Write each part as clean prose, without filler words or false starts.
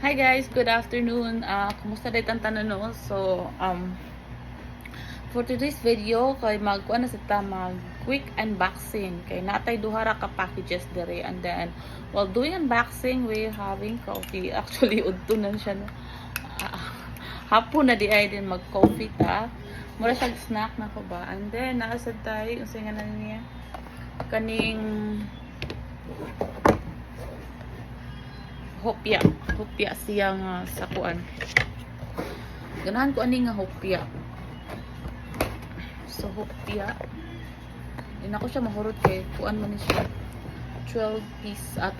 Hi guys, good afternoon. Kumusta day ang tanan no? For today's video kay magkuan na sa ta mag quick unboxing kay natay duha ra ka packages dire, and then while doing unboxing we having coffee. Actually udto na siya no. Hapon na di ay din mag coffee ta. Mura siya snack na ko ba. And then naasad tayo unsay nga na niya kaning hopya siya nga sa kuan. Ganahan ko ani nga hopya. So hopya. Ina ko siya mahurot kay kuan man ni siya. 24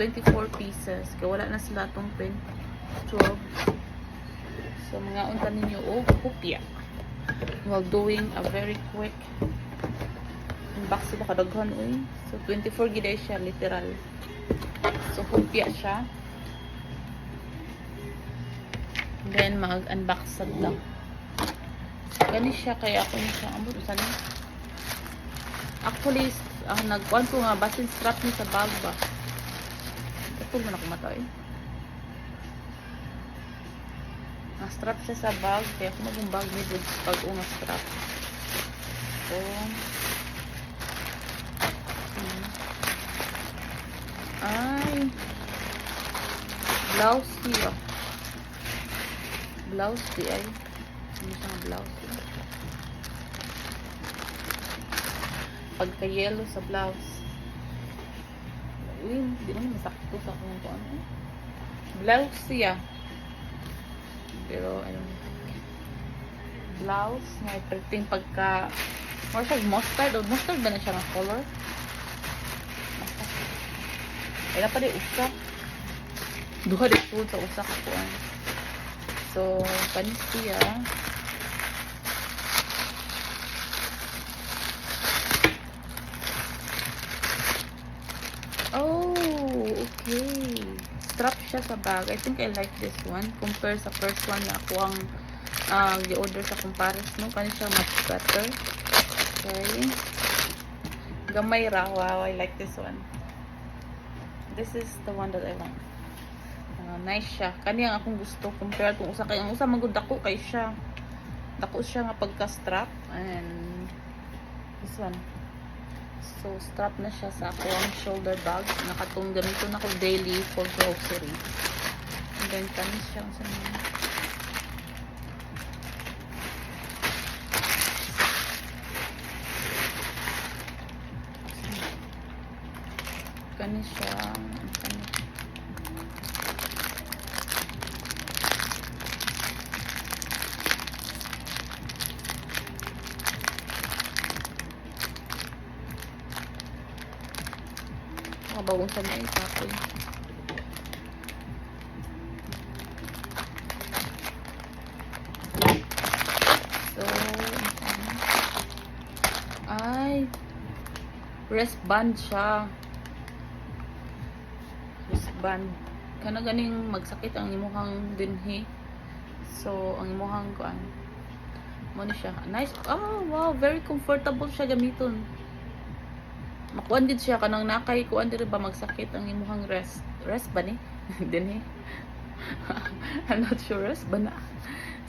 pieces. Kaya wala na sila tong pen. 12. So mga unta ninyo og hopya. While doing a very quick unboxing kadaghan oy. So 24 gid siya literal. So hopya siya. Then mag-unbox sad lang. Gani siya kaya ako ni siya ambot usan. Actually ang nagkuan ko nga basin strap ni sa bag ba. Ito man ako matay. Strap siya sa bag kaya kung maging bag ni good pag unga strap. So ay blouse siya. Blouse di ay ano siyang blouse pagka yellow sa blouse. Uy, di naman masakto sa kung ano blouse siya pero ayun blouse may perting pagka more siya mustard o mustard ba na siya ng color ay na pa di usa duha di po sa usa ka po. So, panis siya. Oh, okay. Strap siya sa bag. I think I like this one. Compare sa first one na ako ang i-order sa Compares, no? Panis siya much better. Okay. Gamay ra. Wow, I like this one. This is the one that I want. Nice siya. Kani ang akong gusto compare kung usa kay ang usa magud dako kay siya. Dako siya nga pagka-strap and this one. So strap na siya sa akong shoulder bag. Nakatong gamito na ko daily for grocery. And then kani siya sa kani siya. Bawang sa mga itapoy. So, ay, wristband siya. Wristband. Kana ganing magsakit ang imuhang dinhi. So, ang imuhang kuan. Mo ni siya. Nice. Oh, wow, very comfortable siya gamiton. Makuan din siya kanang nakay kuan diri ba magsakit ang imuhang rest ba ni din I'm not sure rest ba na.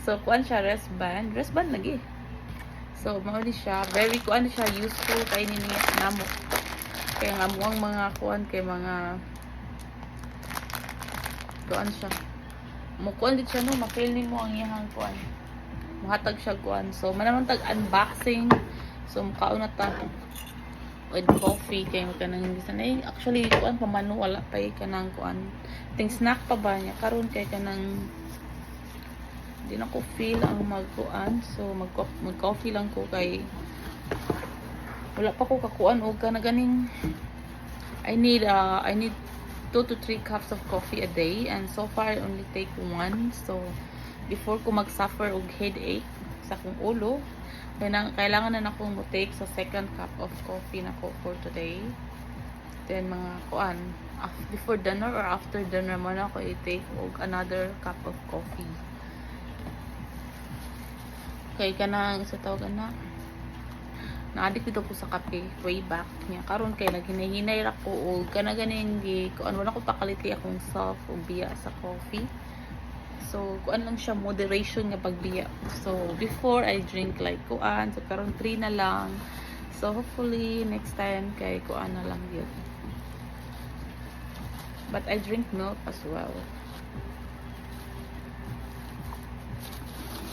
So kuan siya rest band lagi. So mao ni siya very kuan siya useful kay ni namo kay nga ang mga kuan kay mga kuan siya mo kuan din siya no mafeel nimo ang iyang kuan muhatag siya kuan. So manamang tag unboxing. So mukaon na ta with coffee kay kanang hindi sanay actually kuan pamano wala pa kanang kuan ting snack pa ba niya karon kay kanang di na ko feel ang magkuan. So mag coffee lang ko kay wala pa ko kakuan og kana ganing I need 2 to 3 cups of coffee a day, and so far I only take 1. So before ko mag-suffer og headache sa akong ulo, kailangan na akong mo-take sa second cup of coffee na ko for today. Then mga kuan before dinner or after dinner mo na ako i-take og another cup of coffee. Kay kanang sa tawagan na na-addict dito ko sa kape way back niya karon kay naghinay-hinay ra ko og kana ganing gi kuan wala ko pakaliti akong self og biya sa coffee. So, kuan lang siya, moderation nga pagbiya. So, before I drink like kuan, so karon 3 na lang. So, hopefully next time kay kuan na lang yun. But I drink milk as well.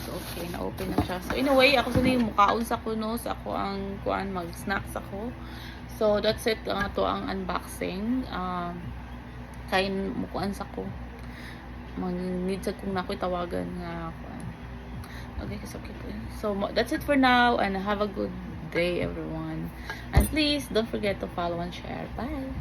So, okay, na-open na siya. So, in a way, ako sa mukaon sa kuno, sa ako ang kuan, mag-snacks ako. So, that's it, to ang unboxing. Kain mukuan sa ko. Mag-need sa kung nako'y tawagan nga kuan. Okay, so that's it for now, and have a good day, everyone. And please don't forget to follow and share. Bye.